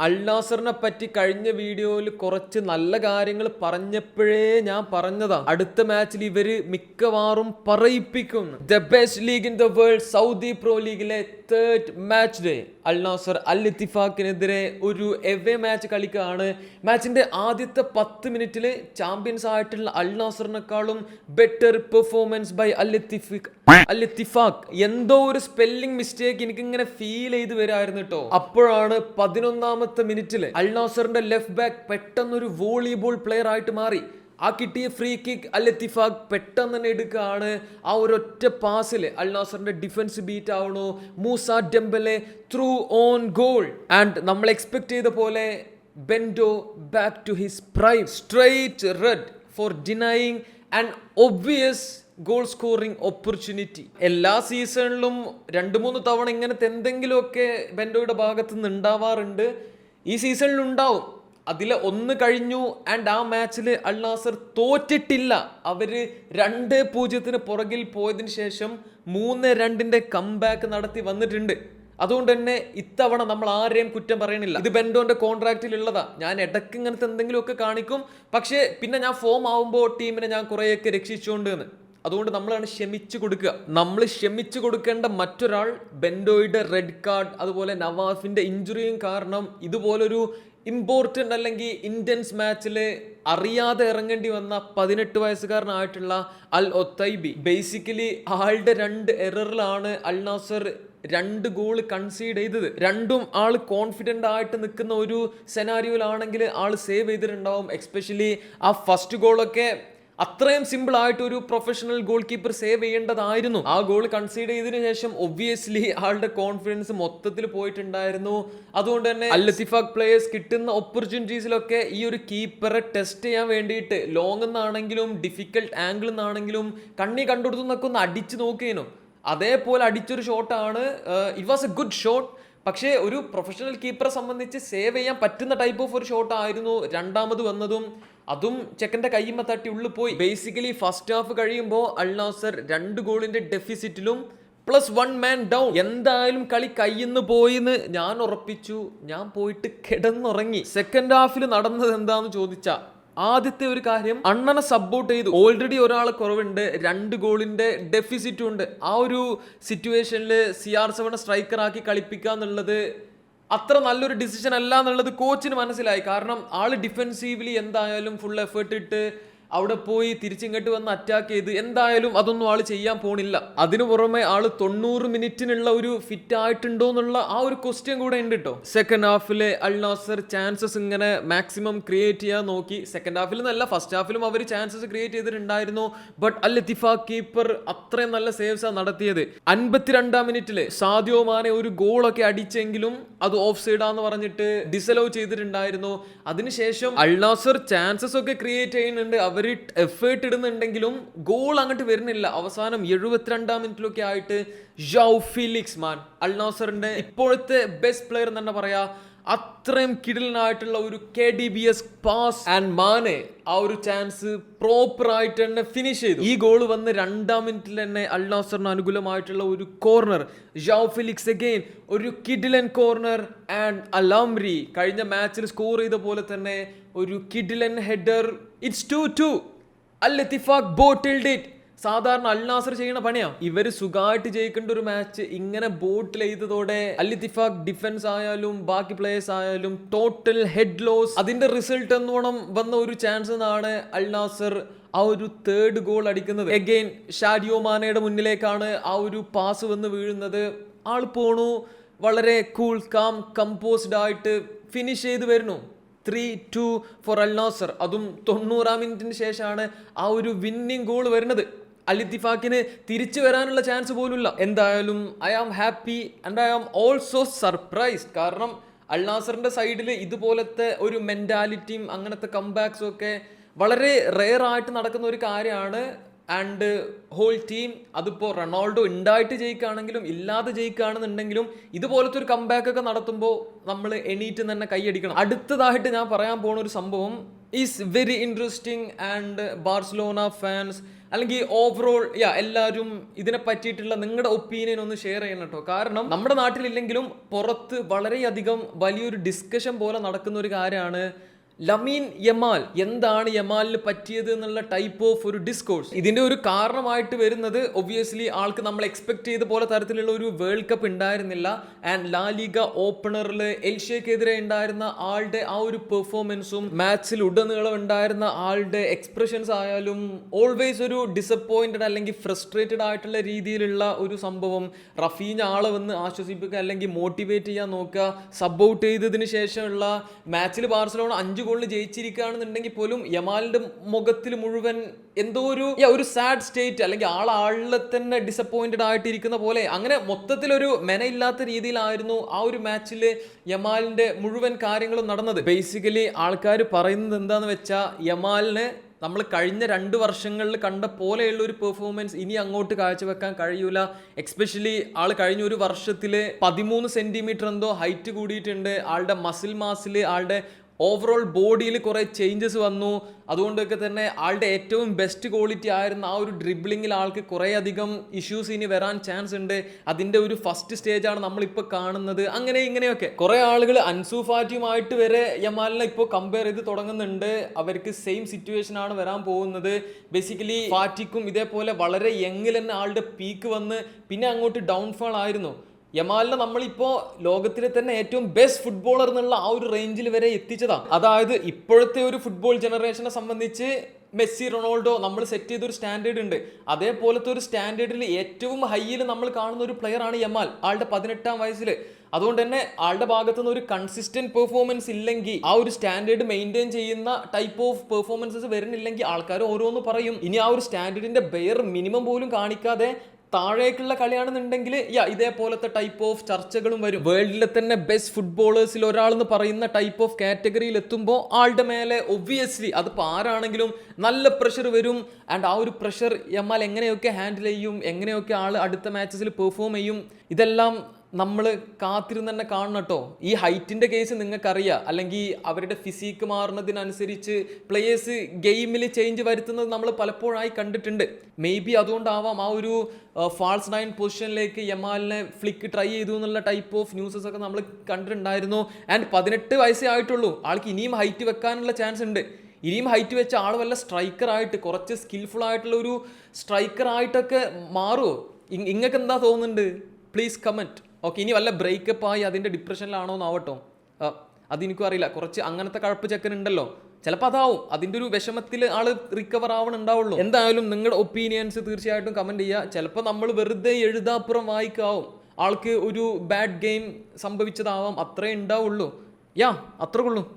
അൽ നാസറിനെ പറ്റി കഴിഞ്ഞ വീഡിയോയിൽ കുറച്ച് നല്ല കാര്യങ്ങൾ പറഞ്ഞപ്പോഴേ ഞാൻ പറഞ്ഞതാ, അടുത്ത മാച്ചിൽ ഇവര് മിക്കവാറും പറയിപ്പിക്കും. The best league in the world, Saudi pro ലീഗിലെ third match day Al Nassr Al ഇത്തിഫാക്കിനെതിരെ ഒരു എവേ മാച്ച് കളിക്കുകയാണ്. മാച്ചിന്റെ ആദ്യത്തെ 10 മിനിറ്റിൽ ചാമ്പ്യൻസ് ആയിട്ടുള്ള അൽ നാസറിനെക്കാളും ബെറ്റർ പെർഫോമൻസ് ബൈ അൽ ഇത്തിഫാഖ്. എന്തോ ഒരു സ്പെല്ലിംഗ് മിസ്റ്റേക്ക് എനിക്ക് ഇങ്ങനെ ഫീൽ ചെയ്ത് വരായിരുന്നു കേട്ടോ. അപ്പോഴാണ് 11ാമത്തെ മിനിറ്റിൽ അൽ നാസറിന്റെ ലെഫ്റ്റ് ബാക്ക് പെട്ടെന്നൊരു വോളിബോൾ പ്ലെയർ ആയിട്ട് മാറി. ആ കിട്ടിയ ഫ്രീ കിക്ക് അൽ ഇത്തിഫാഖ് പെട്ടെന്ന് തന്നെ എടുക്കുകയാണ്. ആ ഒരൊറ്റ പാസിൽ അൽ നാസറിന്റെ ഡിഫൻസ് ബീറ്റ് ആവണു. Moussa Dembele through on goal. And നമ്മൾ എക്സ്പെക്ട് ചെയ്ത പോലെ Bento back to his prime. Straight red for denying an obvious goal scoring opportunity. എല്ലാ സീസണിലും 2-3 തവണ ഇങ്ങനത്തെ എന്തെങ്കിലുമൊക്കെ ബെൻഡോയുടെ ഭാഗത്ത് നിന്ന് ഉണ്ടാവാറുണ്ട്. ഈ സീസണിൽ ഉണ്ടാവും. അതിൽ 1 കഴിഞ്ഞു. ആൻഡ് ആ മാച്ചിൽ അൽ നാസർ തോറ്റിട്ടില്ല. അവര് 2-0 പുറകിൽ പോയതിനു ശേഷം 3-2 കംബാക്ക് നടത്തി വന്നിട്ടുണ്ട്. അതുകൊണ്ട് തന്നെ ഇത്തവണ നമ്മൾ ആരെയും കുറ്റം പറയണില്ല. ഇത് ബെൻഡോന്റെ കോൺട്രാക്റ്റിൽ ഉള്ളതാ. ഞാൻ ഇടയ്ക്ക് ഇങ്ങനത്തെ എന്തെങ്കിലുമൊക്കെ കാണിക്കും, പക്ഷേ പിന്നെ ഞാൻ ഫോം ആവുമ്പോൾ ടീമിനെ ഞാൻ കുറേയൊക്കെ രക്ഷിച്ചുകൊണ്ട് എന്ന്. അതുകൊണ്ട് നമ്മളാണ് ക്ഷമിച്ചു കൊടുക്കുക. നമ്മൾ ക്ഷമിച്ചു കൊടുക്കേണ്ട മറ്റൊരാൾ ബെൻഡോയുടെ റെഡ് കാർഡ്, അതുപോലെ നവാഫിന്റെ ഇഞ്ചുറിയും കാരണം ഇതുപോലൊരു ഇമ്പോർട്ടൻ്റ് അല്ലെങ്കിൽ ഇന്റൻസ് മാച്ചിൽ അറിയാതെ ഇറങ്ങേണ്ടി വന്ന 18 വയസ്സുകാരനായിട്ടുള്ള അൽ ഒത്തൈബി. ബേസിക്കലി ആളുടെ 2 എററിലാണ് അൽ നാസർ 2 ഗോൾ കൺസീഡ് ചെയ്തത്. രണ്ടും ആള് കോൺഫിഡൻ്റ് ആയിട്ട് നിൽക്കുന്ന ഒരു സെനാരിയോയിലാണെങ്കിൽ ആൾ സേവ് ചെയ്തിട്ടുണ്ടാവും. എക്സ്പെഷ്യലി ആ ഫസ്റ്റ് ഗോളൊക്കെ അത്രയും സിമ്പിൾ ആയിട്ട് ഒരു പ്രൊഫഷണൽ ഗോൾ കീപ്പർ സേവ് ചെയ്യേണ്ടതായിരുന്നു. ആ ഗോൾ കൺസീഡ് ചെയ്തതിനു ശേഷം ഒബ്വിയസ്ലി ആളുടെ കോൺഫിഡൻസ് മൊത്തത്തിൽ പോയിട്ടുണ്ടായിരുന്നു. അതുകൊണ്ട് തന്നെ അൽ ഇത്തിഫാഖ് പ്ലേയേഴ്സ് കിട്ടുന്ന ഓപ്പർച്യൂണിറ്റീസിലൊക്കെ ഈ ഒരു കീപ്പറെ ടെസ്റ്റ് ചെയ്യാൻ വേണ്ടിയിട്ട് ലോങ് എന്നാണെങ്കിലും ഡിഫിക്കൽട്ട് ആംഗിൾ എന്നാണെങ്കിലും കണ്ണി കണ്ടുകൊടുത്തു എന്നൊക്കെ ഒന്ന് അടിച്ചു നോക്കിയേനു. അതേപോലെ അടിച്ചൊരു ഷോട്ടാണ്. It was a good shot. പക്ഷേ ഒരു പ്രൊഫഷണൽ കീപ്പറെ സംബന്ധിച്ച് സേവ് ചെയ്യാൻ പറ്റുന്ന ടൈപ്പ് ഓഫ് ഒരു ഷോട്ടായിരുന്നു രണ്ടാമത് വന്നതും. അതും ചെക്കൻ്റെ കയ്യുമ്മ തട്ടി ഉള്ളിൽ പോയി. ബേസിക്കലി ഫസ്റ്റ് ഹാഫ് കഴിയുമ്പോൾ അൽ നാസർ 2 ഗോളിന്റെ ഡെഫിസിറ്റിലും +1 മാൻ ഡൗൺ. എന്തായാലും കളി കയ്യിന്ന് പോയിന്ന് ഞാൻ ഉറപ്പിച്ചു. ഞാൻ പോയിട്ട് കിടന്നുറങ്ങി. സെക്കൻഡ് ഹാഫിൽ നടന്നത് എന്താന്ന് ചോദിച്ചാ, ആദ്യത്തെ ഒരു കാര്യം, അണ്ണനെ സപ്പോർട്ട് ചെയ്തു. ഓൾറെഡി ഒരാൾ കുറവുണ്ട്, 2 ഗോളിന്റെ ഡെഫിസിറ്റും ഉണ്ട്. ആ ഒരു സിറ്റുവേഷനിൽ CR7 സ്ട്രൈക്കർ ആക്കി കളിപ്പിക്കുക എന്നുള്ളത് അത്ര നല്ലൊരു ഡിസിഷൻ അല്ല എന്നുള്ളത് കോച്ചിന് മനസ്സിലായി. കാരണം ആള് ഡിഫെൻസീവ്ലി എന്തായാലും ഫുൾ എഫേർട്ട് ഇട്ട് അവിടെ പോയി തിരിച്ചിങ്ങോട്ട് വന്ന് അറ്റാക്ക് ചെയ്ത് എന്തായാലും അതൊന്നും ആള് ചെയ്യാൻ പോണില്ല. അതിനു പുറമെ ആള് 90 മിനിറ്റിനുള്ള ഒരു ഫിറ്റ് ആയിട്ടുണ്ടോ എന്നുള്ള ആ ഒരു ക്വസ്റ്റ്യൻ കൂടെ ഉണ്ട് കേട്ടോ. സെക്കൻഡ് ഹാഫിലെ അൽ നാസർ ചാൻസസ് ഇങ്ങനെ മാക്സിമം ക്രിയേറ്റ് ചെയ്യാൻ നോക്കി. സെക്കൻഡ് ഹാഫിൽ നല്ല ഫസ്റ്റ് ഹാഫിലും അവർ ചാൻസസ് ക്രിയേറ്റ് ചെയ്തിട്ടുണ്ടായിരുന്നു. ബട്ട് അൽ ഇത്തിഫാഖ് കീപ്പർ അത്രയും നല്ല സേവ്സാണ് നടത്തിയത്. 52-ാം മിനിറ്റില് സാദിയോ മാനെ ഒരു ഗോളൊക്കെ അടിച്ചെങ്കിലും അത് ഓഫ് സൈഡാന്ന് പറഞ്ഞിട്ട് ഡിസലോ ചെയ്തിട്ടുണ്ടായിരുന്നു. അതിനുശേഷം അൽ നാസർ ചാൻസസ് ഒക്കെ ക്രിയേറ്റ് ചെയ്യുന്നുണ്ട്, അവര് എഫേർട്ട് ഇടുന്നുണ്ടെങ്കിലും ഗോൾ അങ്ങോട്ട് വരുന്നില്ല. അവസാനം 72-ാം മിനിറ്റിലൊക്കെ ആയിട്ട് ജൗ ഫിലിക്സ് മാൻ, അൽ നാസറിന്റെ ഇപ്പോഴത്തെ ബെസ്റ്റ് പ്ലെയർ എന്ന് തന്നെ പറയാ, അത്രയും കിടിലനായിട്ടുള്ള ഒരു KDBS പാസ് ആൻഡ് മാനെ ആ ഒരു ചാൻസ് പ്രോപ്പർ ആയിട്ട് തന്നെ ഫിനിഷ് ചെയ്തു. ഈ ഗോൾ വന്ന് 2-ാം മിനിറ്റിൽ തന്നെ അൽ നാസറിന് അനുകൂലമായിട്ടുള്ള ഒരു കോർണർ. ജൗ ഫിലിക്സ് അഗെയിൻ ഒരു കിഡിലൻ കോർണർ. ആൻഡ് അലാംരി കഴിഞ്ഞ മാച്ചിൽ സ്കോർ ചെയ്ത പോലെ തന്നെ ഒരു കിഡിലൻ header. It's 2-2. Al Ettifaq bottled it. സാധാരണ അൽ നാസർ ചെയ്യുന്ന പണിയാ. ഇവര് സുഖമായിട്ട് ജയിക്കേണ്ട ഒരു മാച്ച് ഇങ്ങനെ ബോട്ടിൽ ചെയ്തതോടെ അൽ ഇത്തിഫാഖ് ഡിഫൻസ് ആയാലും ബാക്കി പ്ലേയേഴ്സ് ആയാലും ടോട്ടൽ ഹെഡ് ലോസ്. അതിന്റെ റിസൾട്ട് എന്നോണം വന്ന ഒരു ചാൻസ് എന്നാണ് അൽ നാസർ ആ ഒരു 3rd ഗോൾ അടിക്കുന്നത്. എഗെയിൻ ഷാഡിയോ മാനയുടെ മുന്നിലേക്കാണ് ആ ഒരു പാസ് വന്ന് വീഴുന്നത്. ആൾ പോണു, വളരെ കൂൾ കാം കമ്പോസ്ഡ് ആയിട്ട് ഫിനിഷ് ചെയ്ത് വരുന്നു. 3-2 ഫോർ അൽ നാസർ. അതും 90-ാം മിനിറ്റിന് ശേഷമാണ് ആ ഒരു വിന്നിംഗ് ഗോൾ വരുന്നത്. അൽ ഇത്തിഫാഖിന് തിരിച്ചു വരാനുള്ള ചാൻസ് പോലുമില്ല. എന്തായാലും I am happy and I am also surprised. കാരണം അൽ നാസറിന്റെ സൈഡിൽ ഇതുപോലത്തെ ഒരു മെന്റാലിറ്റിയും അങ്ങനത്തെ കംബാക്സും ഒക്കെ വളരെ റെയർ ആയിട്ട് നടക്കുന്ന ഒരു കാര്യമാണ്. ആൻഡ് ഹോൾ ടീം, അതിപ്പോൾ റൊണാൾഡോ ഉണ്ടായിട്ട് ജയിക്കുകയാണെങ്കിലും ഇല്ലാതെ ജയിക്കുകയാണെന്നുണ്ടെങ്കിലും ഇതുപോലത്തെ ഒരു കംബാക്ക് ഒക്കെ നടത്തുമ്പോൾ നമ്മൾ എണീറ്റ് തന്നെ കൈയടിക്കണം. അടുത്തതായിട്ട് ഞാൻ പറയാൻ പോണ ഒരു സംഭവം is very interesting. And Barcelona fans അല്ലെങ്കിൽ ഓവറോൾ എല്ലാവരും ഇതിനെ പറ്റിയിട്ടുള്ള നിങ്ങളുടെ ഒപ്പീനിയൻ ഒന്ന് ഷെയർ ചെയ്യണം കേട്ടോ. കാരണം നമ്മുടെ നാട്ടിലില്ലെങ്കിലും പുറത്ത് വളരെയധികം വലിയൊരു ഡിസ്കഷൻ പോലെ നടക്കുന്ന ഒരു കാര്യമാണ് ലമീൻ യമാൽ. എന്താണ് യമാലിന് പറ്റിയത് എന്നുള്ള ടൈപ്പ് ഓഫ് ഒരു ഡിസ്കോഴ്സ്. ഇതിന്റെ ഒരു കാരണമായിട്ട് വരുന്നത് ഒബ്വിയസ്ലി ആൾക്ക് നമ്മൾ എക്സ്പെക്ട് ചെയ്ത പോലെ തരത്തിലുള്ള ഒരു വേൾഡ് കപ്പ് ഉണ്ടായിരുന്നില്ല. ആൻഡ് ലാ ലീഗ ഓപ്പണറിൽ എൽഷയ്ക്കെതിരെ ഉണ്ടായിരുന്ന ആളുടെ ആ ഒരു പെർഫോമൻസും മാച്ചിൽ ഉടനീളം ഉണ്ടായിരുന്ന ആളുടെ എക്സ്പ്രഷൻസ് ആയാലും ഓൾവേസ് ഒരു ഡിസപ്പോയിന്റഡ് അല്ലെങ്കിൽ ഫ്രസ്ട്രേറ്റഡ് ആയിട്ടുള്ള രീതിയിലുള്ള ഒരു സംഭവം. റഫീഞ്ഞ ആളെ വന്ന് ആശ്വസിപ്പിക്കുക അല്ലെങ്കിൽ മോട്ടിവേറ്റ് ചെയ്യാൻ നോക്കുക. സബ് ഔട്ട് ചെയ്തതിന് ശേഷമുള്ള മാച്ചിൽ ബാർസലോണ 5 ഗോളിന് ജയിച്ചിരിക്കുകയാണെന്നുണ്ടെങ്കിൽ പോലും യമാലിന്റെ മുഖത്തിൽ മുഴുവൻ എന്തോ ഒരു സാഡ് സ്റ്റേറ്റ്, അല്ലെങ്കിൽ ആളിലെ തന്നെ ഡിസപ്പോയിന്റഡ് ആയിട്ടിരിക്കുന്ന പോലെ, അങ്ങനെ മൊത്തത്തിലൊരു മെനയില്ലാത്ത രീതിയിലായിരുന്നു ആ ഒരു മാച്ചിൽ യമാലിന്റെ മുഴുവൻ കാര്യങ്ങളും നടന്നത്. ബേസിക്കലി ആൾക്കാർ പറയുന്നത് എന്താന്ന് വെച്ചാൽ യമാലിന് നമ്മൾ കഴിഞ്ഞ 2 വർഷങ്ങളിൽ കണ്ട പോലെയുള്ള ഒരു പെർഫോമൻസ് ഇനി അങ്ങോട്ട് കാഴ്ചവെക്കാൻ കഴിയൂല. എക്സ്പെഷ്യലി ആൾ കഴിഞ്ഞ ഒരു വർഷത്തിൽ 13 സെന്റിമീറ്റർ എന്തോ ഹൈറ്റ് കൂടിയിട്ടുണ്ട്. ആളുടെ മസിൽ മാസിൽ, ആളുടെ ഓവറോൾ ബോഡിയിൽ കുറേ ചേഞ്ചസ് വന്നു. അതുകൊണ്ടൊക്കെ തന്നെ ആളുടെ ഏറ്റവും ബെസ്റ്റ് ക്വാളിറ്റി ആയിരുന്ന ആ ഒരു ഡ്രിബ്ലിങ്ങിൽ ആൾക്ക് കുറേ അധികം ഇഷ്യൂസ് ഇനി വരാൻ ചാൻസ് ഉണ്ട്. അതിൻ്റെ ഒരു ഫസ്റ്റ് സ്റ്റേജാണ് നമ്മളിപ്പോൾ കാണുന്നത്. അങ്ങനെ ഇങ്ങനെയൊക്കെ കുറേ ആളുകൾ അൻസു ഫാറ്റിയുമായിട്ട് വരെ യമാലിനെ ഇപ്പോൾ കമ്പയർ ചെയ്ത് തുടങ്ങുന്നുണ്ട്. അവർക്ക് സെയിം സിറ്റുവേഷൻ ആണ് വരാൻ പോകുന്നത്. ബേസിക്കലി ഫാറ്റിക്കും ഇതേപോലെ വളരെ യങ്ങിൽ തന്നെ ആളുടെ പീക്ക് വന്ന് പിന്നെ അങ്ങോട്ട് ഡൗൺഫാൾ ആയിരുന്നു. യമാലിനെ നമ്മളിപ്പോൾ ലോകത്തിലെ തന്നെ ഏറ്റവും ബെസ്റ്റ് ഫുട്ബോളർ എന്നുള്ള ആ ഒരു റേഞ്ചിൽ വരെ എത്തിച്ചതാണ്. അതായത് ഇപ്പോഴത്തെ ഒരു ഫുട്ബോൾ ജനറേഷനെ സംബന്ധിച്ച് മെസ്സി, റൊണാൾഡോ നമ്മൾ സെറ്റ് ചെയ്തൊരു സ്റ്റാൻഡേർഡ് ഉണ്ട്. അതേപോലത്തെ ഒരു സ്റ്റാൻഡേർഡിൽ ഏറ്റവും ഹൈയിൽ നമ്മൾ കാണുന്ന ഒരു പ്ലെയർ ആണ് യമാൽ, ആളുടെ 18-ാം വയസ്സിൽ. അതുകൊണ്ട് തന്നെ ആളുടെ ഭാഗത്തു നിന്ന് ഒരു കൺസിസ്റ്റന്റ് പെർഫോമൻസ് ഇല്ലെങ്കിൽ, ആ ഒരു സ്റ്റാൻഡേർഡ് മെയിൻറ്റെയിൻ ചെയ്യുന്ന ടൈപ്പ് ഓഫ് പെർഫോമൻസസ് വരുന്നില്ലെങ്കിൽ ആൾക്കാർ ഓരോന്ന് പറയും. ഇനി ആ ഒരു സ്റ്റാൻഡേർഡിന്റെ ബെയർ മിനിമം പോലും കാണിക്കാതെ താഴേക്കുള്ള കളിയാണെന്നുണ്ടെങ്കിൽ ഇതേപോലത്തെ ടൈപ്പ് ഓഫ് ചർച്ചകളും വരും. വേൾഡിലെ തന്നെ ബെസ്റ്റ് ഫുട്ബോളേഴ്സിൽ ഒരാളെന്ന് പറയുന്ന ടൈപ്പ് ഓഫ് കാറ്റഗറിയിൽ എത്തുമ്പോൾ ആളുടെ മേലെ ഒബ്വിയസ്ലി അതിപ്പോൾ ആരാണെങ്കിലും നല്ല പ്രഷർ വരും. ആൻഡ് ആ ഒരു പ്രഷർ യമാൽ എങ്ങനെയൊക്കെ ഹാൻഡിൽ ചെയ്യും, എങ്ങനെയൊക്കെ ആൾ അടുത്ത മാച്ചസിൽ പെർഫോം ചെയ്യും, ഇതെല്ലാം നമ്മൾ കാത്തിരുന്ന് തന്നെ കാണണം കേട്ടോ. ഈ ഹൈറ്റിൻ്റെ കേസ് നിങ്ങൾക്കറിയാം, അല്ലെങ്കിൽ അവരുടെ ഫിസിക്ക് മാറുന്നതിനനുസരിച്ച് പ്ലേയേഴ്സ് ഗെയിമിൽ ചേഞ്ച് വരുത്തുന്നത് നമ്മൾ പലപ്പോഴായി കണ്ടിട്ടുണ്ട്. മേ ബി അതുകൊണ്ടാവാം ആ ഒരു ഫാൾസ് 9 പൊസിഷനിലേക്ക് യമാലിനെ ഫ്ലിക്ക് ട്രൈ ചെയ്തു എന്നുള്ള ടൈപ്പ് ഓഫ് ന്യൂസസ് ഒക്കെ നമ്മൾ കണ്ടിട്ടുണ്ടായിരുന്നു. ആൻഡ് 18 വയസ്സേ ആയിട്ടുള്ളൂ. ആൾക്ക് ഇനിയും ഹൈറ്റ് വെക്കാനുള്ള ചാൻസ് ഉണ്ട്. ഇനിയും ഹൈറ്റ് വെച്ച ആൾ വല്ല സ്ട്രൈക്കറായിട്ട്, കുറച്ച് സ്കിൽഫുൾ ആയിട്ടുള്ള ഒരു സ്ട്രൈക്കറായിട്ടൊക്കെ മാറുമോ? ഇങ്ങൾക്ക് എന്താ തോന്നുന്നുണ്ട്? Please comment. ഓക്കെ, ഇനി വല്ല ബ്രേക്കപ്പ് ആയി അതിൻ്റെ ഡിപ്രഷനിലാണോ എന്നാവട്ടോ, അതെനിക്കും അറിയില്ല. കുറച്ച് അങ്ങനത്തെ കഴപ്പ് ചെക്കനുണ്ടല്ലോ, ചിലപ്പോൾ അതാവും അതിൻ്റെ ഒരു വിഷമത്തിൽ ആൾ റിക്കവർ ആവണുണ്ടാവുള്ളൂ. എന്തായാലും നിങ്ങളുടെ ഒപ്പീനിയൻസ് തീർച്ചയായിട്ടും കമൻറ്റ് ചെയ്യുക. ചിലപ്പോൾ നമ്മൾ വെറുതെ എഴുതാപ്പുറം വായിക്കാവും, ആൾക്ക് ഒരു ബാഡ് ഗെയിം സംഭവിച്ചതാവാം, അത്രേ ഉണ്ടാവുള്ളൂ. അത്രേ ഉള്ളൂ.